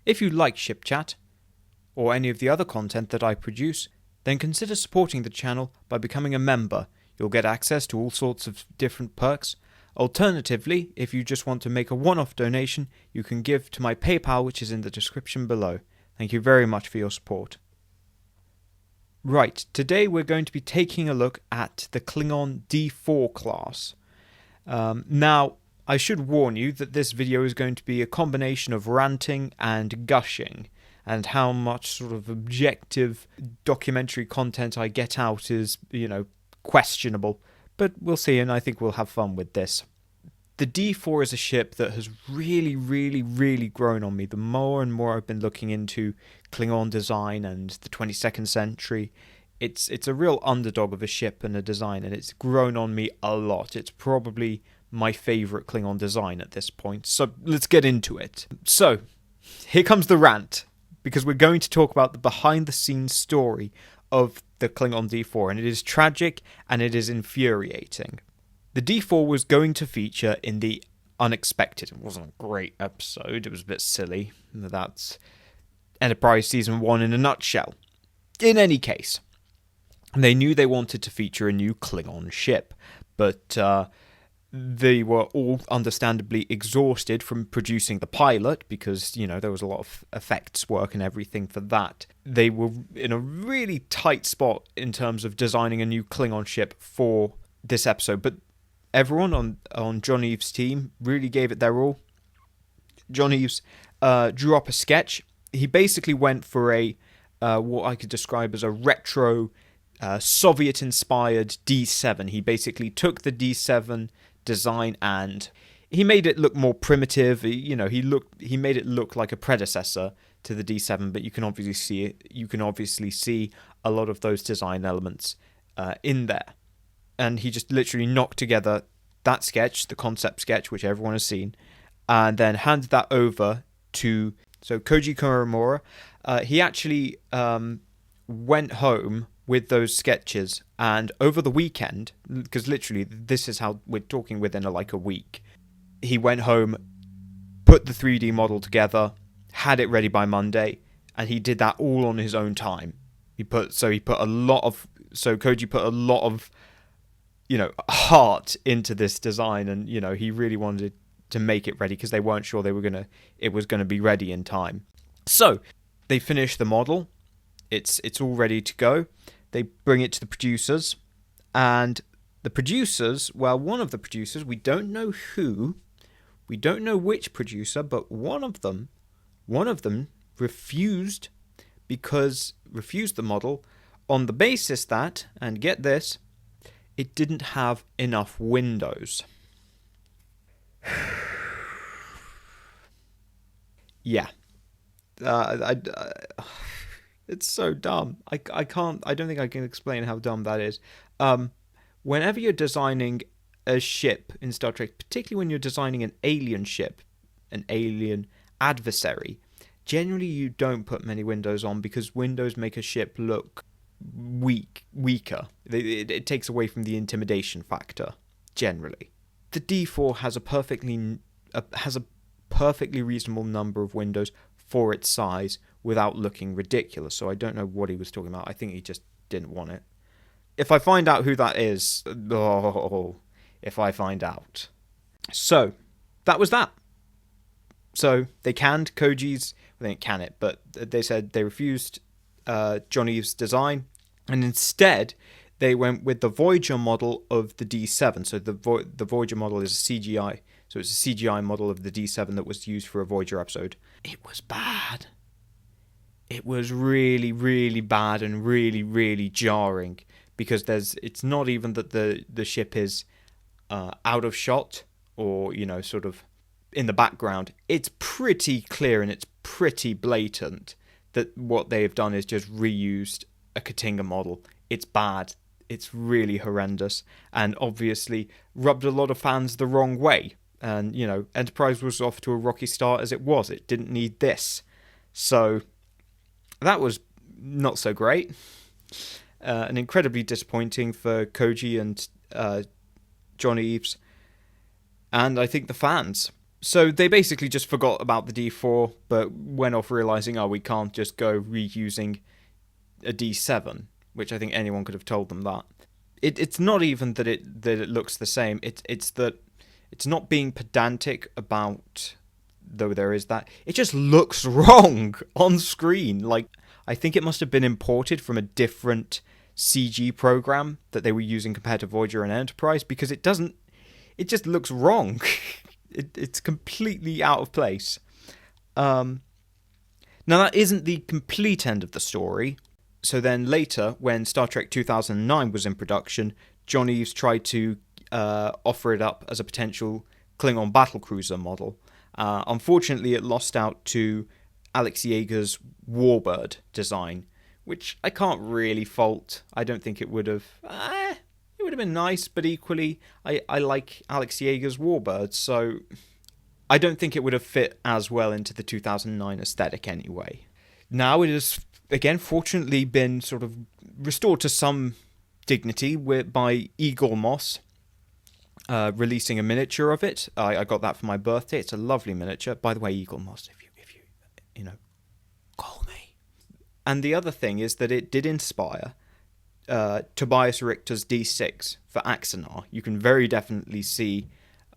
If you like Ship Chat, or any of the other content that I produce, then consider supporting the channel by becoming a member. You'll get access to all sorts of different perks. Alternatively, if you just want to make a one-off donation, you can give to my PayPal, which is in the description below. Thank you very much for your support. Right, today we're going to be taking a look at the Klingon D4 class. Now, I should warn you that this video is going to be a combination of ranting and gushing, and how much sort of objective documentary content I get out is, questionable. But we'll see, and I think we'll have fun with this. The D4 is a ship that has really grown on me. The more and more I've been looking into Klingon design and the 22nd century, it's a real underdog of a ship and a design, and it's grown on me a lot. It's probably my favourite Klingon design at this point. So let's get into it. So, here comes the rant, because we're going to talk about the behind-the-scenes story of the Klingon D4, and it is tragic and it is infuriating. The D4 was going to feature in the Unexpected. It wasn't a great episode, it was a bit silly. That's Enterprise Season 1 in a nutshell. In any case, they knew they wanted to feature a new Klingon ship, but they were all understandably exhausted from producing the pilot because, there was a lot of effects work and everything for that. They were in a really tight spot in terms of designing a new Klingon ship for this episode, but everyone on John Eaves' team really gave it their all. John Eaves drew up a sketch. He basically went for a what I could describe as a retro Soviet-inspired D7. He basically took the D7 design and he made it look more primitive. He made it look like a predecessor to the D7, but you can obviously see a lot of those design elements in there. And he just literally knocked together that sketch, the concept sketch, which everyone has seen, and then handed that over to Koji Komura. He actually went home with those sketches, and over the weekend, because literally this is how we're talking within a week, he went home, put the 3D model together, had it ready by Monday, and he did that all on his own time. Koji put a lot of heart into this design, and he really wanted to make it ready because they weren't sure it was gonna be ready in time. So they finished the model. It's all ready to go. They bring it to the producers, and the producers, one of the producers, we don't know who, we don't know which producer, but one of them refused the model on the basis that, and get this, it didn't have enough windows. Yeah. It's so dumb. I don't think I can explain how dumb that is. Whenever you're designing a ship in Star Trek, particularly when you're designing an alien ship, an alien adversary, generally you don't put many windows on because windows make a ship look weaker. It takes away from the intimidation factor, generally. The D4 has a perfectly reasonable number of windows for its size without looking ridiculous, so I don't know what he was talking about. I think he just didn't want it. If I find out who that is, if I find out. So, that was that. So, they canned Koji's, they didn't can it, but they said they refused John Eaves' design, and instead they went with the Voyager model of the D7. So the Voyager model is a CGI, so it's a CGI model of the D7 that was used for a Voyager episode. It was bad. It was really bad and really jarring, because it's not even that the ship is out of shot or sort of in the background. It's pretty clear and it's pretty blatant that what they have done is just reused a Katinga model. It's bad. It's really horrendous, and obviously rubbed a lot of fans the wrong way. And Enterprise was off to a rocky start as it was. It didn't need this, so that was not so great. And incredibly disappointing for Koji and John Eaves, and I think the fans, So they basically just forgot about the D4, but went off realizing, we can't just go reusing a D7, which I think anyone could have told them that. It's not even that it looks the same. It's that it's not being pedantic about, though there is that. It just looks wrong on screen. Like, I think it must have been imported from a different CG program that they were using compared to Voyager and Enterprise, because it just looks wrong. It's completely out of place. Now, that isn't the complete end of the story. So then later, when Star Trek 2009 was in production, John Eaves tried to offer it up as a potential Klingon Battlecruiser model. Unfortunately, it lost out to Alex Yeager's Warbird design, which I can't really fault. I don't think it would have... it would have been nice, but equally, I like Alex Yeager's Warbird, so I don't think it would have fit as well into the 2009 aesthetic anyway. Now it has, again, fortunately been sort of restored to some dignity by Eagle Moss releasing a miniature of it. I got that for my birthday. It's a lovely miniature. By the way, Eagle Moss, if you call me. And the other thing is that it did inspire Tobias Richter's D6 for Axanar. You can very definitely see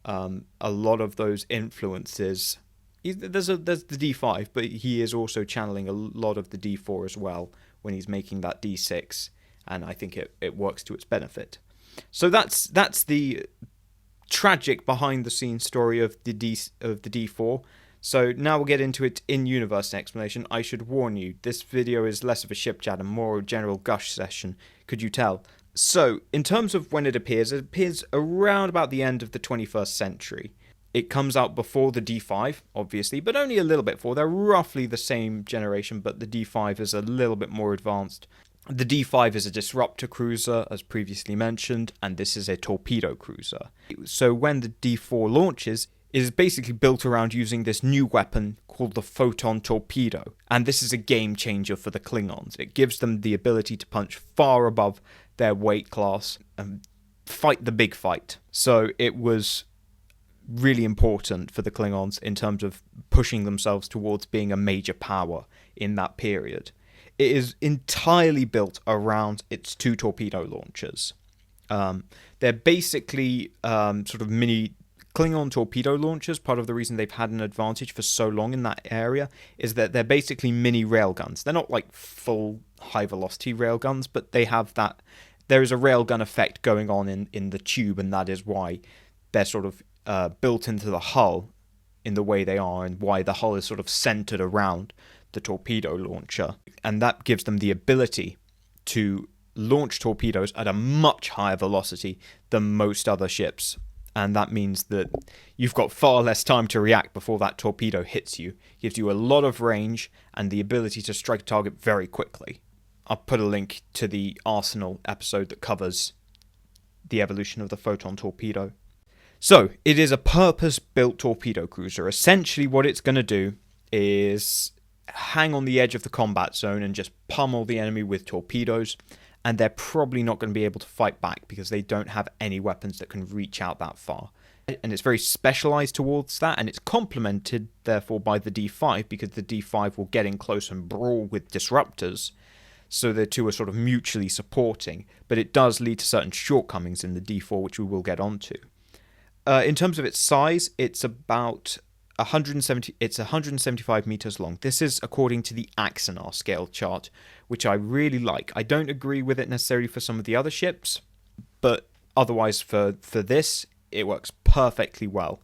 a lot of those influences. There's the D5, but he is also channeling a lot of the D4 as well when he's making that D6, and I think it works to its benefit. So that's the tragic behind-the-scenes story of the D4. So now we'll get into it in-universe explanation. I should warn you, this video is less of a ship chat and more a general gush session, could you tell? So, in terms of when it appears around about the end of the 21st century. It comes out before the D5, obviously, but only a little bit before. They're roughly the same generation, but the D5 is a little bit more advanced. The D5 is a disruptor cruiser, as previously mentioned, and this is a torpedo cruiser. So when the D4 launches, it is basically built around using this new weapon called the photon torpedo, and this is a game changer for the Klingons. It gives them the ability to punch far above their weight class and fight the big fight. So it was really important for the Klingons in terms of pushing themselves towards being a major power in that period. It is entirely built around its two torpedo launchers. They're basically sort of mini Klingon torpedo launchers. Part of the reason they've had an advantage for so long in that area is that they're basically mini railguns. They're not like full high velocity railguns, but they have that. There is a railgun effect going on in the tube, and that is why they're sort of built into the hull in the way they are, and why the hull is sort of centered around the torpedo launcher. And that gives them the ability to launch torpedoes at a much higher velocity than most other ships. And that means that you've got far less time to react before that torpedo hits you. It gives you a lot of range and the ability to strike a target very quickly. I'll put a link to the Arsenal episode that covers the evolution of the photon torpedo. So, it is a purpose-built torpedo cruiser. Essentially what it's going to do is hang on the edge of the combat zone and just pummel the enemy with torpedoes, and they're probably not going to be able to fight back because they don't have any weapons that can reach out that far. And it's very specialized towards that, and it's complemented, therefore, by the D5, because the D5 will get in close and brawl with disruptors, so the two are sort of mutually supporting, but it does lead to certain shortcomings in the D4, which we will get onto. In terms of its size, it's about 175 meters long. This is according to the Axanar scale chart, which I really like. I don't agree with it necessarily for some of the other ships, but otherwise for this, it works perfectly well,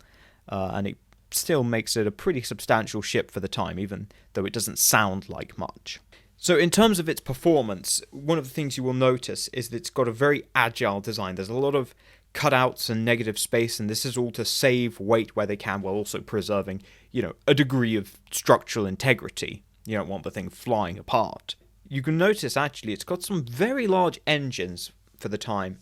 and it still makes it a pretty substantial ship for the time, even though it doesn't sound like much. So in terms of its performance, one of the things you will notice is that it's got a very agile design. There's a lot of cutouts and negative space, and this is all to save weight where they can, while also preserving, a degree of structural integrity. You don't want the thing flying apart. You can notice, actually, it's got some very large engines for the time.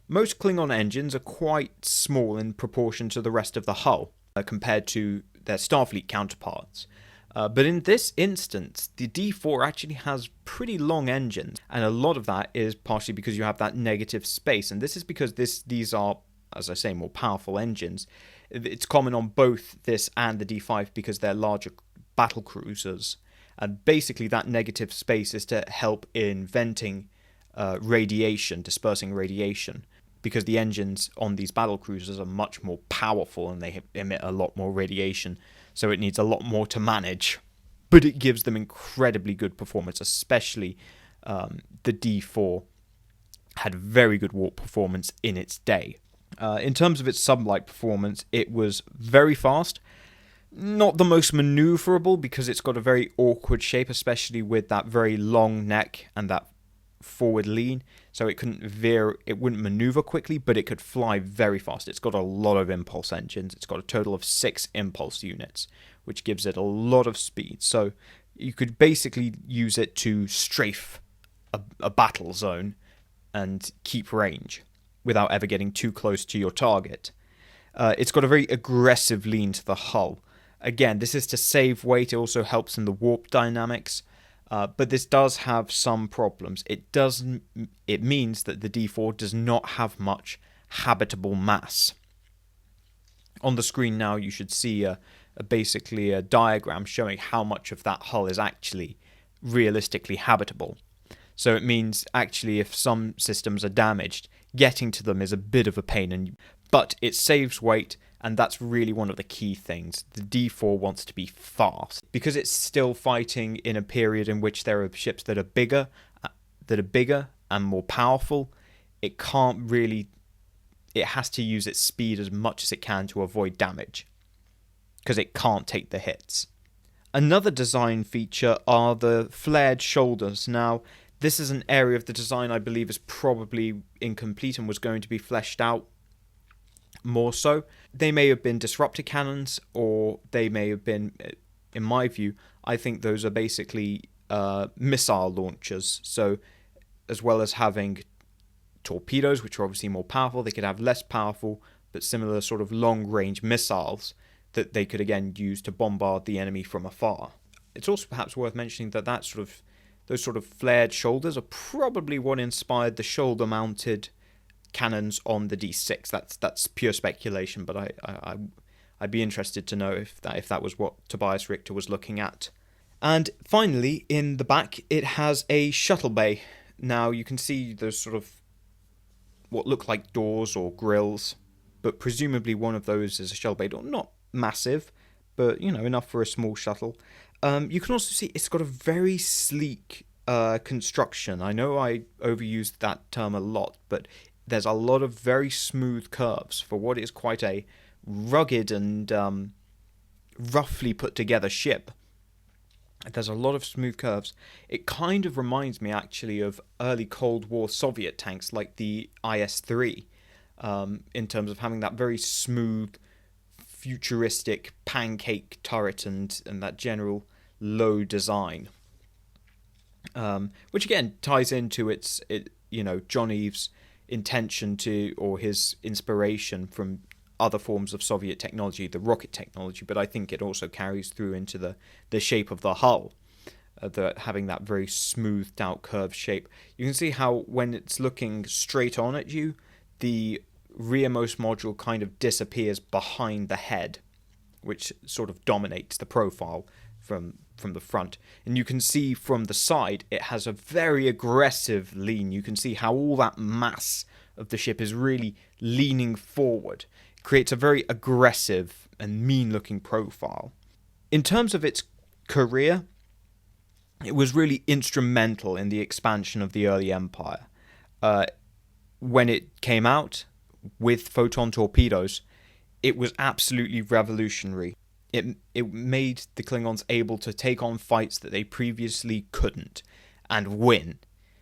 Most Klingon engines are quite small in proportion to the rest of the hull, compared to their Starfleet counterparts. But in this instance, the D4 actually has pretty long engines, and a lot of that is partially because you have that negative space, and this is because these are, as I say, more powerful engines. It's common on both this and the D5 because they're larger battlecruisers. And basically that negative space is to help in venting radiation, dispersing radiation, because the engines on these battlecruisers are much more powerful and they emit a lot more radiation, so it needs a lot more to manage. But it gives them incredibly good performance, especially the D4 had very good warp performance in its day. In terms of its sublight performance, it was very fast. Not the most maneuverable because it's got a very awkward shape, especially with that very long neck and that forward lean. So it couldn't veer, it wouldn't maneuver quickly, but it could fly very fast. It's got a lot of impulse engines. It's got a total of 6 impulse units, which gives it a lot of speed. So you could basically use it to strafe a battle zone and keep range without ever getting too close to your target. It's got a very aggressive lean to the hull. Again, this is to save weight. It also helps in the warp dynamics, but this does have some problems. It means that the D4 does not have much habitable mass. On the screen now, you should see basically a diagram showing how much of that hull is actually realistically habitable. So it means actually if some systems are damaged, getting to them is a bit of a pain, but it saves weight, and that's really one of the key things. The D4 wants to be fast because it's still fighting in a period in which there are ships that are bigger and more powerful. It has to use its speed as much as it can to avoid damage because it can't take the hits. Another design feature are the flared shoulders. Now, this is an area of the design I believe is probably incomplete and was going to be fleshed out more so. They may have been disruptor cannons, or they may have been, in my view, I think those are basically missile launchers. So as well as having torpedoes, which are obviously more powerful, they could have less powerful but similar sort of long-range missiles that they could again use to bombard the enemy from afar. It's also perhaps worth mentioning that those sort of flared shoulders are probably what inspired the shoulder-mounted cannons on the D6. That's pure speculation, but I'd be interested to know if that was what Tobias Richter was looking at. And finally, in the back, it has a shuttle bay. Now you can see those sort of what look like doors or grills, but presumably one of those is a shuttle bay door. Not massive, but enough for a small shuttle. You can also see it's got a very sleek construction. I know I overused that term a lot, but there's a lot of very smooth curves for what is quite a rugged and roughly put together ship. There's a lot of smooth curves. It kind of reminds me actually of early Cold War Soviet tanks like the IS-3 in terms of having that very smooth, futuristic pancake turret and that general low design, which again ties into John Eaves' intention to, or his inspiration from other forms of Soviet technology, the rocket technology, but I think it also carries through into the shape of the hull, having that very smoothed out curved shape. You can see how when it's looking straight on at you, the rearmost module kind of disappears behind the head, which sort of dominates the profile from the front. And you can see from the side it has a very aggressive lean. You can see how all that mass of the ship is really leaning forward. It creates a very aggressive and mean looking profile. In terms of its career, it was really instrumental in the expansion of the early empire. When it came out with photon torpedoes, it was absolutely revolutionary. It made the Klingons able to take on fights that they previously couldn't and win.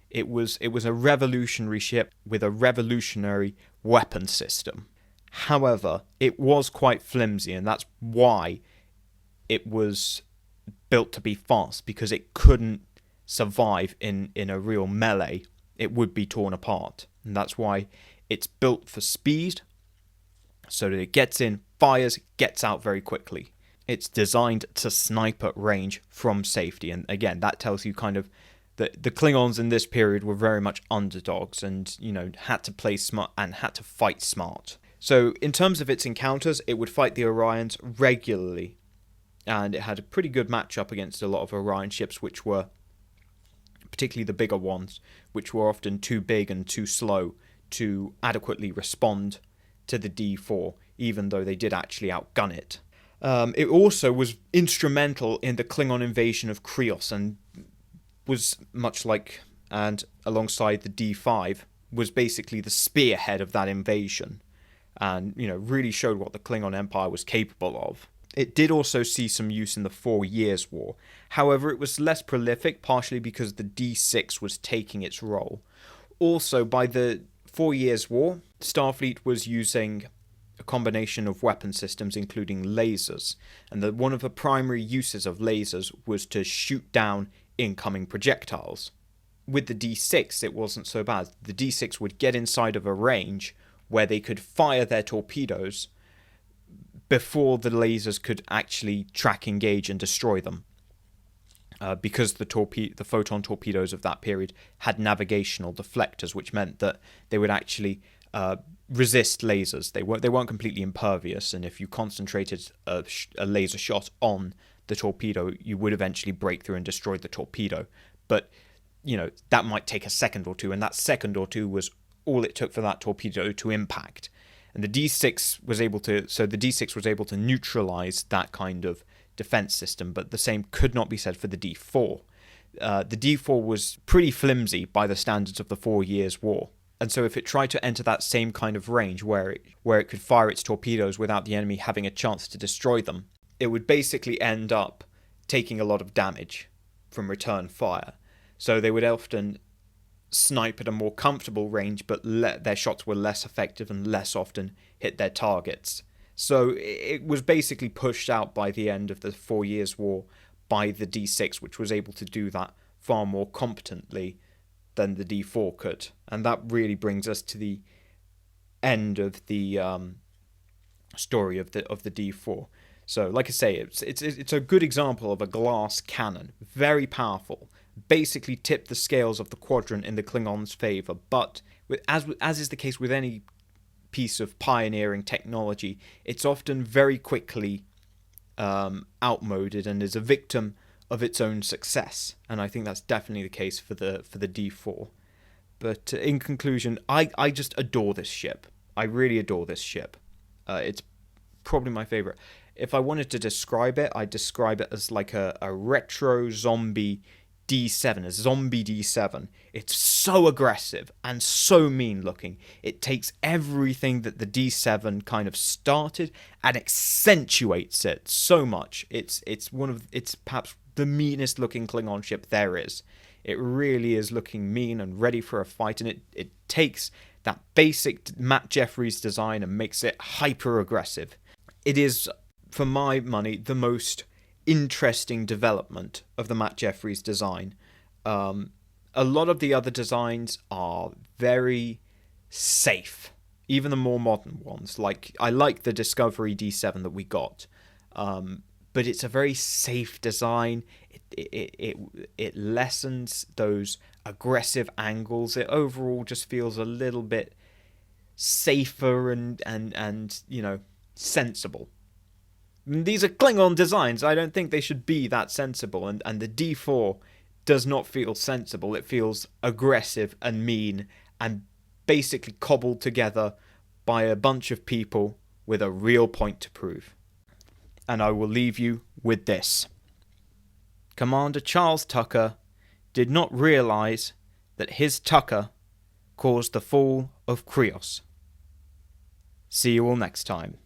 It was a revolutionary ship with a revolutionary weapon system. However, it was quite flimsy, and that's why it was built to be fast, because it couldn't survive in a real melee. It would be torn apart, and that's why it's built for speed, so that it gets in, fires, gets out very quickly. It's designed to snipe at range from safety, and again, that tells you kind of that the Klingons in this period were very much underdogs and, had to play smart and had to fight smart. So in terms of its encounters, it would fight the Orions regularly, and it had a pretty good matchup against a lot of Orion ships, which were, particularly the bigger ones, which were often too big and too slow to adequately respond to the D4, even though they did actually outgun it. It also was instrumental in the Klingon invasion of Krios, and was much like, and alongside the D5, was basically the spearhead of that invasion, and really showed what the Klingon Empire was capable of. It did also see some use in the 4 Years' War. However, it was less prolific, partially because the D6 was taking its role. Also, by the 4 Years' War, Starfleet was using a combination of weapon systems, including lasers, and one of the primary uses of lasers was to shoot down incoming projectiles. With the D6, it wasn't so bad. The D6 would get inside of a range where they could fire their torpedoes before the lasers could actually track, engage, and destroy them. Because the photon torpedoes of that period had navigational deflectors, which meant that they would actually resist lasers. They weren't completely impervious, and if you concentrated a laser shot on the torpedo, you would eventually break through and destroy the torpedo. But that might take a second or two, and that second or two was all it took for that torpedo to impact. And the D6 was able to neutralize that kind of defense system, but the same could not be said for the D4. The D4 was pretty flimsy by the standards of the 4 Years' War, and so if it tried to enter that same kind of range where it could fire its torpedoes without the enemy having a chance to destroy them, it would basically end up taking a lot of damage from return fire. So they would often snipe at a more comfortable range, but their shots were less effective and less often hit their targets. So it was basically pushed out by the end of the 4 Years' War by the D6, which was able to do that far more competently than the D4 could. And that really brings us to the end of the story of the D4. So, like I say, it's a good example of a glass cannon, very powerful, basically tipped the scales of the quadrant in the Klingons' favour. But as is the case with any piece of pioneering technology, it's often very quickly outmoded and is a victim of its own success. And I think that's definitely the case for the D4. But in conclusion, I just adore this ship. I really adore this ship. It's probably my favourite. If I wanted to describe it, I'd describe it as like a retro zombie D7, a zombie D7. It's so aggressive and so mean looking. It takes everything that the D7 kind of started and accentuates it so much. It's perhaps the meanest looking Klingon ship there is. It really is looking mean and ready for a fight, and it takes that basic Matt Jeffries design and makes it hyper aggressive. It is, for my money, the most interesting development of the Matt Jeffries design. A lot of the other designs are very safe, even the more modern ones. Like, I like the Discovery D7 that we got, but it's a very safe design. It lessens those aggressive angles. It overall just feels a little bit safer and sensible. These are Klingon designs. I don't think they should be that sensible, and the D4 does not feel sensible. It feels aggressive and mean and basically cobbled together by a bunch of people with a real point to prove. And I will leave you with this. Commander Charles Tucker did not realize that his Tucker caused the fall of Krios. See you all next time.